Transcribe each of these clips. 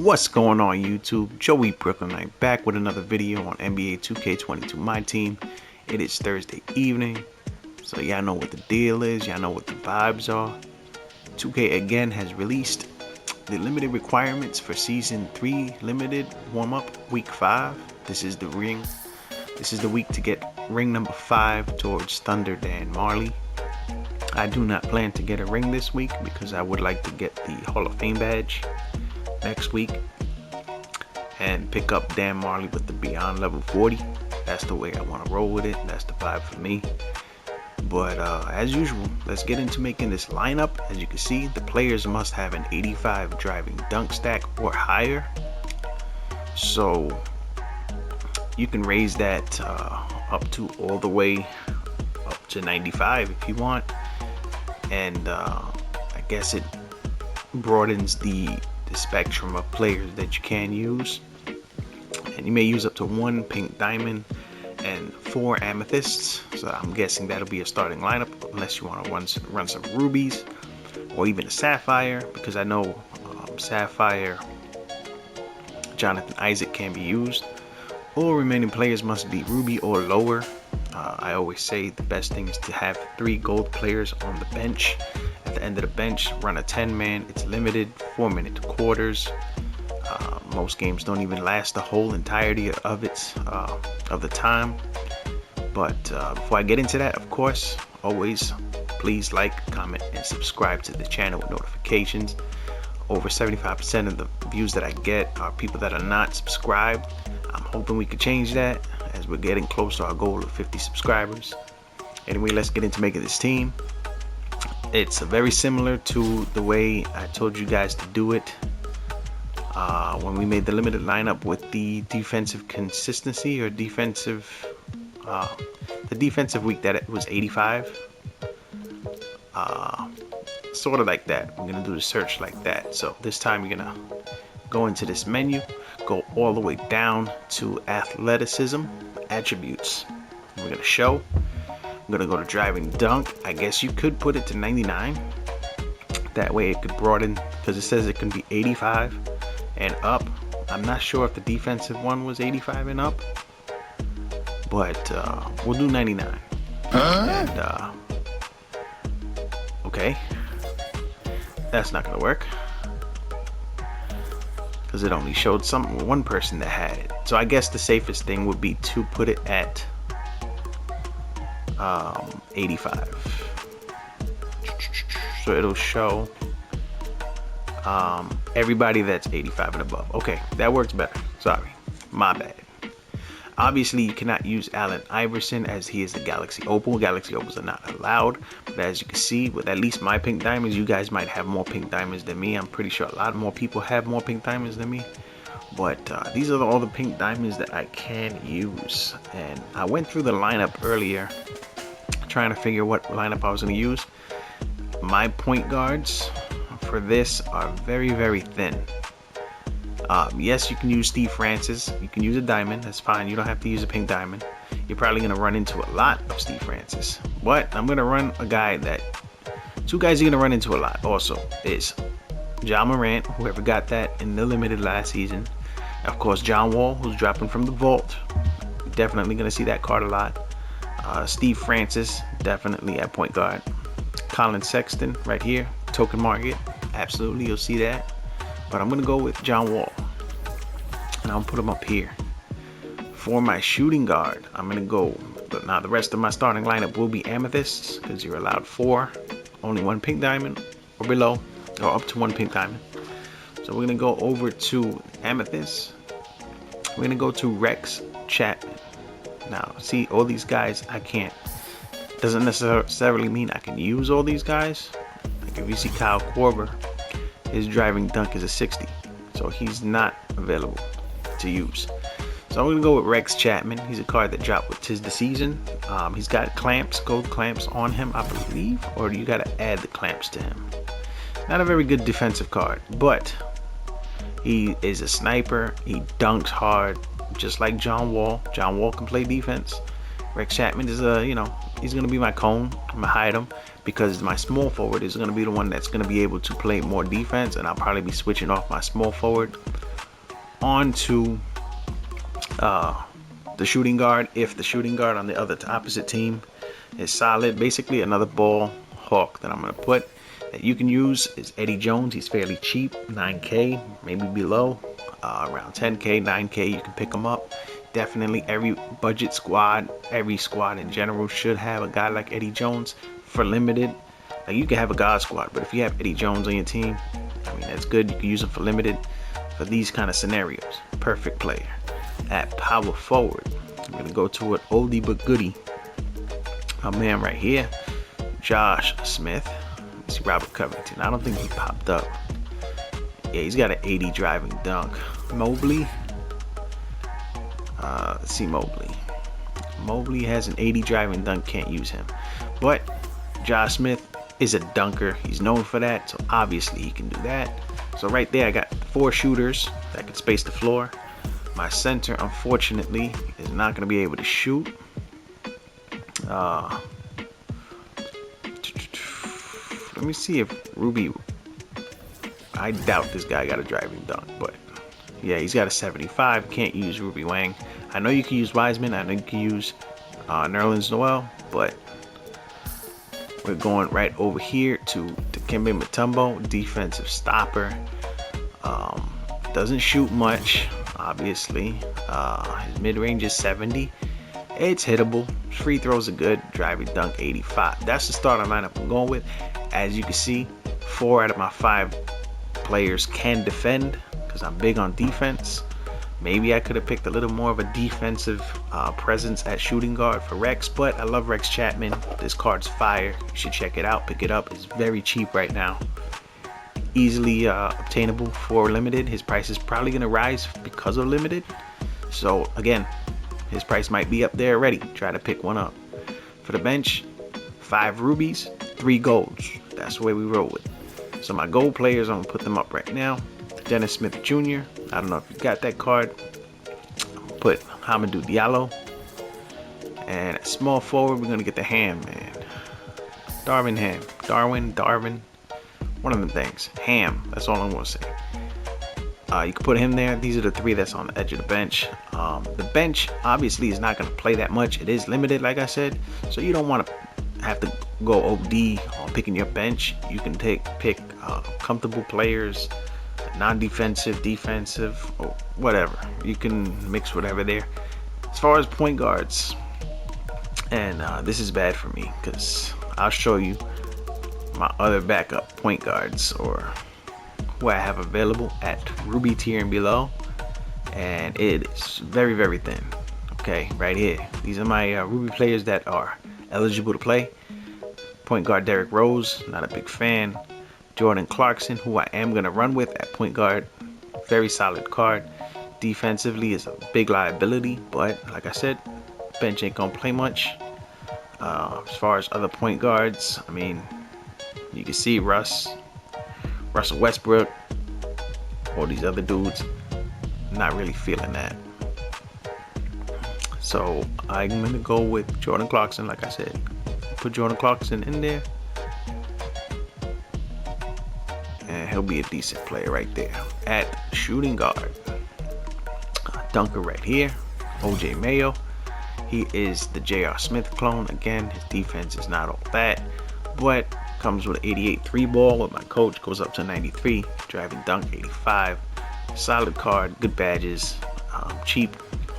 What's going on YouTube? Joey Brooklynite back with another video on NBA 2K22 My Team. It is Thursday evening, so y'all know what the deal is, y'all know what the vibes are. 2K again has released the limited requirements for Season 3 limited warm-up Week 5. This is the ring. This is the week to get ring number 5 towards Thunder Dan Marjele. I do not plan to get a ring this week because I would like to get the Hall of Fame badge next week and pick up Dan Marjele with the Beyond level 40. That's the way I want to roll with it. That's the vibe for me. But as usual, let's get into making this lineup. As you can see, the players must have an 85 driving dunk stack or higher. So you can raise that up to all the way up to 95 if you want. And I guess it broadens the spectrum of players that you can use, and you may use up to 1 pink diamond and 4 amethysts. So I'm guessing that'll be a starting lineup unless you want to run some rubies or even a sapphire, because I know sapphire Jonathan Isaac can be used. All remaining players must be ruby or lower. I always say the best thing is to have 3 gold players on the bench. At the end of the bench, run a 10-man. It's limited, 4-minute quarters. Most games don't even last the whole entirety of the time. But before I get into that, of course, always please like, comment, and subscribe to the channel with notifications. Over 75% of the views that I get are people that are not subscribed. I'm hoping we could change that as we're getting close to our goal of 50 subscribers. Anyway, let's get into making this team. It's very similar to the way I told you guys to do it when we made the limited lineup with the defensive consistency or defensive the defensive week that it was 85. Sort of like that. We're gonna do the search like that. So this time you're gonna go into this menu, go all the way down to athleticism attributes. We're gonna show. I'm gonna go to driving dunk. I guess you could put it to 99. That way it could broaden, because it says it can be 85 and up. I'm not sure if the defensive one was 85 and up, but we'll do 99. And okay, that's not gonna work because it only showed one person that had it. So I guess the safest thing would be to put it at 85. So it'll show everybody that's 85 and above. Okay, that works better. Sorry, my bad. Obviously, you cannot use Allen Iverson as he is the Galaxy Opal. Galaxy Opals are not allowed. But as you can see, with at least my pink diamonds, you guys might have more pink diamonds than me. I'm pretty sure a lot more people have more pink diamonds than me. But these are all the pink diamonds that I can use. And I went through the lineup earlier, trying to figure what lineup I was going to use. My point guards for this are very, very thin. Yes, you can use Steve Francis. You can use a diamond. That's fine. You don't have to use a pink diamond. You're probably going to run into a lot of Steve Francis. But I'm going to run a guy that... 2 guys you're going to run into a lot also is Ja Morant, whoever got that in the limited last season. Of course, John Wall, who's dropping from the vault. Definitely going to see that card a lot. Steve Francis, definitely at point guard. Colin Sexton, right here. Token market. Absolutely, you'll see that. But I'm going to go with John Wall. And I'll put him up here. For my shooting guard, I'm going to go... But now the rest of my starting lineup will be amethysts, because you're allowed 4. Only 1 pink diamond or below. Or up to 1 pink diamond. So we're going to go over to amethyst. We're going to go to Rex Chapman. Now, see, all these guys I can't. Doesn't necessarily mean I can use all these guys. Like if you see Kyle Korver, his driving dunk is a 60, so he's not available to use. So I'm gonna go with Rex Chapman. He's a card that dropped with 'Tis the Season. He's got clamps, gold clamps on him, I believe, or you gotta add the clamps to him. Not a very good defensive card, but he is a sniper. He dunks hard, just like John Wall. John Wall can play defense. Rex Chapman is he's gonna be my cone. I'm gonna hide him because my small forward is gonna be the one that's gonna be able to play more defense, and I'll probably be switching off my small forward onto the shooting guard. If the shooting guard on the opposite team is solid, basically another ball hawk that I'm gonna put that you can use is Eddie Jones. He's fairly cheap, 9K, maybe below, around 10K, 9K. You can pick him up. Definitely every budget squad, every squad in general should have a guy like Eddie Jones for limited. Like, you can have a God squad, but if you have Eddie Jones on your team, I mean, that's good. You can use him for limited for these kind of scenarios. Perfect player. At power forward, I'm gonna go to an oldie but goodie. My man right here, Josh Smith. Let's see, Robert Covington. I don't think he popped up. Yeah, he's got an 80 driving dunk. Mobley. Let's see, Mobley. Mobley has an 80 driving dunk. Can't use him. But Josh Smith is a dunker. He's known for that, so obviously he can do that. So right there, I got 4 shooters that can space the floor. My center, unfortunately, is not going to be able to shoot. Let me see if Ruby. I doubt this guy got a driving dunk, but yeah, he's got a 75. Can't use Ruby Wang. I know you can use Wiseman. I know you can use Nerlens Noel, but we're going right over here to Dikembe Mutombo, defensive stopper. Doesn't shoot much, obviously. His mid-range is 70. It's hittable. Free throws are good. Driving dunk 85. That's the starting lineup I'm going with. As you can see, 4 out of my 5 players can defend because I'm big on defense. Maybe I could have picked a little more of a defensive presence at shooting guard for Rex, but I love Rex Chapman. This card's fire. You should check it out. Pick it up. It's very cheap right now. Easily obtainable for limited. His price is probably going to rise because of limited. So again, his price might be up there already. Try to pick one up. For the bench, 5 rubies, 3 golds. That's the way we roll with. So my gold players, I'm going to put them up right now. Dennis Smith Jr. I don't know if you got that card. I'm gonna put Hamidou Diallo. And at small forward, we're going to get the Ham, man. Darvin Ham. Darwin. One of them things. Ham. That's all I'm going to say. You can put him there. These are the 3 that's on the edge of the bench. The bench obviously is not going to play that much. It is limited, like I said. So you don't want to have to go OD on picking your bench. You can pick comfortable players, non-defensive, defensive, or whatever. You can mix whatever there. As far as point guards, and this is bad for me because I'll show you my other backup point guards or who I have available at Ruby tier and below, and it is very, very thin. Okay, right here. These are my Ruby players that are eligible to play. Point guard Derrick Rose, not a big fan. Jordan Clarkson, who I am going to run with at point guard. Very solid card. Defensively is a big liability, but like I said, bench ain't going to play much. As far as other point guards, I mean, you can see Russell Westbrook, all these other dudes, not really feeling that. So I'm going to go with Jordan Clarkson, like I said. Put Jordan Clarkson in there. And he'll be a decent player right there. At shooting guard, dunker right here, OJ Mayo. He is the J.R. Smith clone. Again, his defense is not all that, but comes with an 88 3-ball with my coach, goes up to 93, driving dunk 85. Solid card, good badges, cheap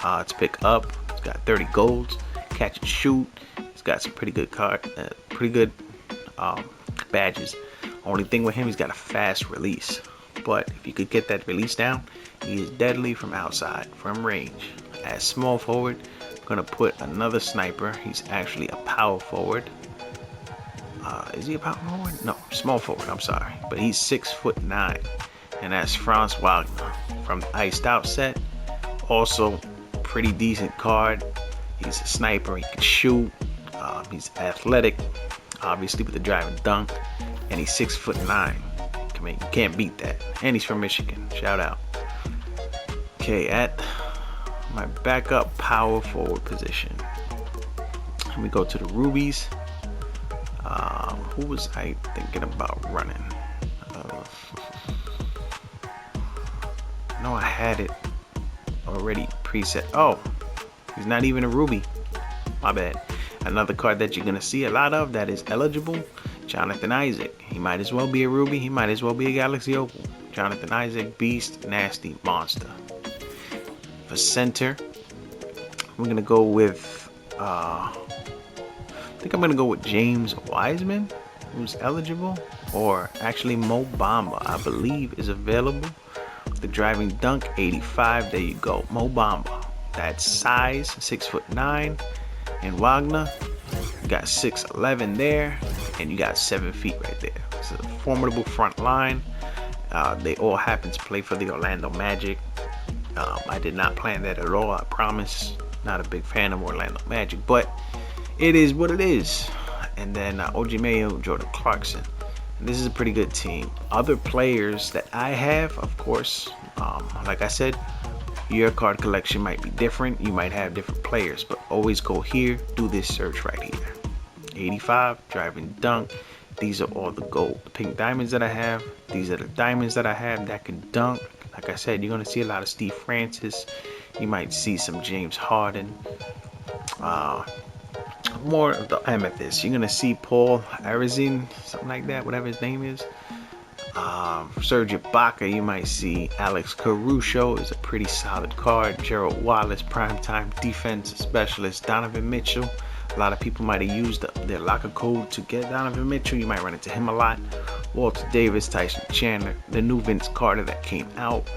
to pick up. It's got 30 golds, catch and shoot. It's got some pretty good badges. Only thing with him, he's got a fast release, but if you could get that release down, he is deadly from outside, from range. As small forward, I'm gonna put another sniper. He's actually a power forward. Is he a power forward? No, small forward, I'm sorry. But he's 6'9", and that's Franz Wagner from the Iced Out set. Also, pretty decent card. He's a sniper, he can shoot. He's athletic, obviously with the driving dunk, and he's 6'9". I mean, you can't beat that. And he's from Michigan. Shout out. Okay, at my backup power forward position, let me go to the rubies. Who was I thinking about running? No, I had it. already preset. Oh, he's not even a ruby. My bad. Another card that you're gonna see a lot of that is eligible, Jonathan Isaac. He might as well be a ruby. He might as well be a Galaxy Opal. Jonathan Isaac, beast, nasty, monster. For center, we're gonna go with I think I'm gonna go with James Wiseman, who's eligible, or actually Mo Bamba, I believe, is available. The driving dunk 85. There you go, Mo Bamba. That's size 6'9", and Wagner, you got 6'11" there, and you got 7 feet right there. It's a formidable front line. They all happen to play for the Orlando Magic. I did not plan that at all, I promise. Not a big fan of Orlando Magic, but it is what it is. And then OG Mayo, Jordan Clarkson. And this is a pretty good team. Other players that I have, of course, like I said, your card collection might be different. You might have different players, but always go here, do this search right here. 85, driving dunk. These are all the gold. The pink diamonds that I have. These are the diamonds that I have that can dunk. Like I said, you're going to see a lot of Steve Francis. You might see some James Harden. More of the Amethyst. You're going to see Paul Arizin, something like that, whatever his name is. Serge Ibaka, you might see Alex Caruso is a pretty solid card. Gerald Wallace, primetime defense specialist. Donovan Mitchell. A lot of people might have used their locker code to get Donovan Mitchell. You might run into him a lot. Walter Davis, Tyson Chandler, the new Vince Carter that came out.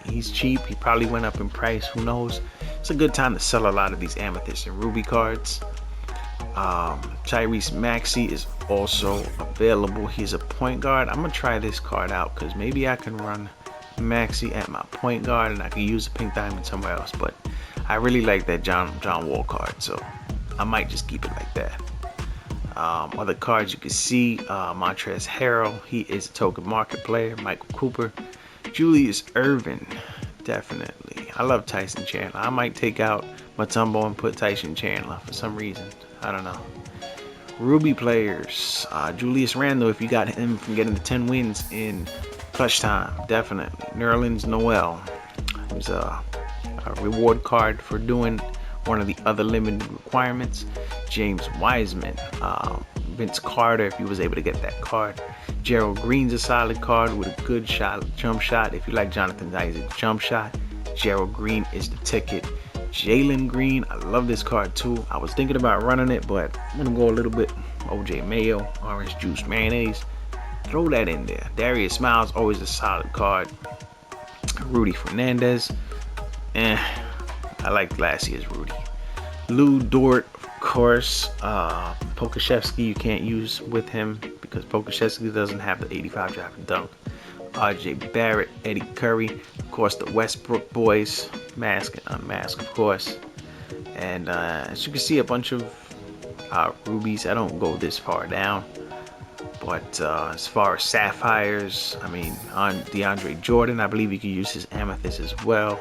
He's cheap. He probably went up in price. Who knows? It's a good time to sell a lot of these Amethyst and Ruby cards. Tyrese Maxey is also available. He's a point guard. I'm gonna try this card out because maybe I can run Maxey at my point guard and I can use a pink diamond somewhere else. But I really like that John Wall card, so I might just keep it like that. Other cards you can see, Montrezl Harrell, he is a token market player. Michael Cooper, Julius Erving, definitely. I love Tyson Chandler. I might take out Mutombo and put Tyson Chandler for some reason. I don't know. Ruby players, Julius Randle, if you got him from getting the 10 wins in clutch time, definitely. Nerlens Noel, who's a reward card for doing one of the other limited requirements. James Wiseman, Vince Carter, if you was able to get that card. Gerald Green's a solid card with a good shot, jump shot. If you like Jonathan Isaac jump shot, Gerald Green is the ticket. Jalen Green, I love this card too. I was thinking about running it, but I'm gonna go a little bit OJ Mayo, orange juice mayonnaise. Throw that in there. Darius Miles, always a solid card. Rudy Fernandez, I like last year's Rudy. Lou Dort, of course. Pokashevsky you can't use with him because Pokashevsky doesn't have the 85 driving dunk. RJ Barrett, Eddie Curry, of course the Westbrook boys, mask and unmask, of course. And as you can see, a bunch of rubies. I don't go this far down, but as far as sapphires, I mean, on DeAndre Jordan, I believe you can use his amethyst as well.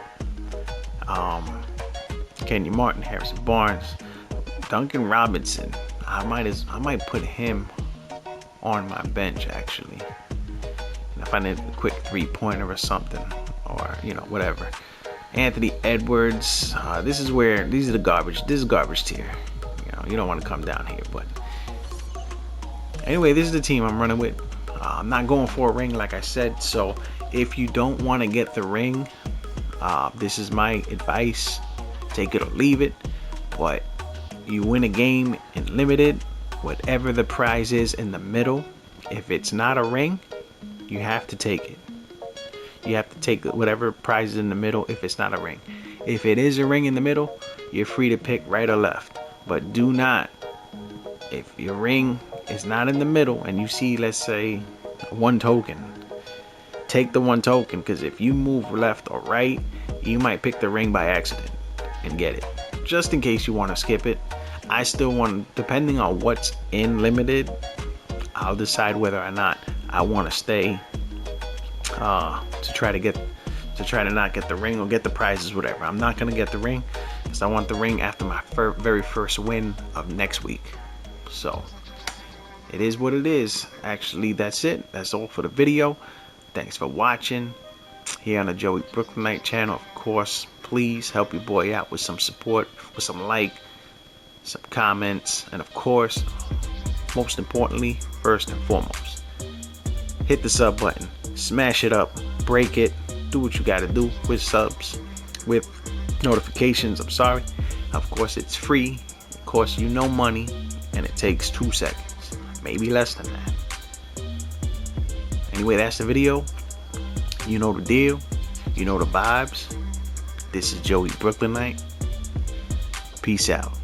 Kenyon Martin, Harrison Barnes, Duncan Robinson. I might put him on my bench actually. If I need a quick 3-pointer or something, or whatever. Anthony Edwards. These are the garbage. This is garbage tier. You don't want to come down here, but anyway, this is the team I'm running with. I'm not going for a ring, like I said. So if you don't want to get the ring, this is my advice. Take it or leave it. But you win a game in limited, whatever the prize is in the middle. If it's not a ring, you have to take it. You have to take whatever prize is in the middle if it's not a ring. If it is a ring in the middle, you're free to pick right or left. But do not, if your ring is not in the middle and you see, let's say, 1 token, take the 1 token, because if you move left or right, you might pick the ring by accident and get it. Just in case you want to skip it. I still want, depending on what's in limited, I'll decide whether or not I want to stay to try to not get the ring or get the prizes, whatever. I'm not gonna get the ring because I want the ring after my very first win of next week. So it is what it is. Actually, that's it. That's all for the video. Thanks for watching here on the Joey Brooklynite channel. Of course, please help your boy out with some support, with some like, some comments, and of course, most importantly, first and foremost, hit the sub button, smash it up, break it, do what you gotta do with subs, with notifications. Of course, it's free, it costs you no money, and it takes 2 seconds, maybe less than that. Anyway, that's the video. You know the deal, you know the vibes. This is Joey Brooklynite. Peace out.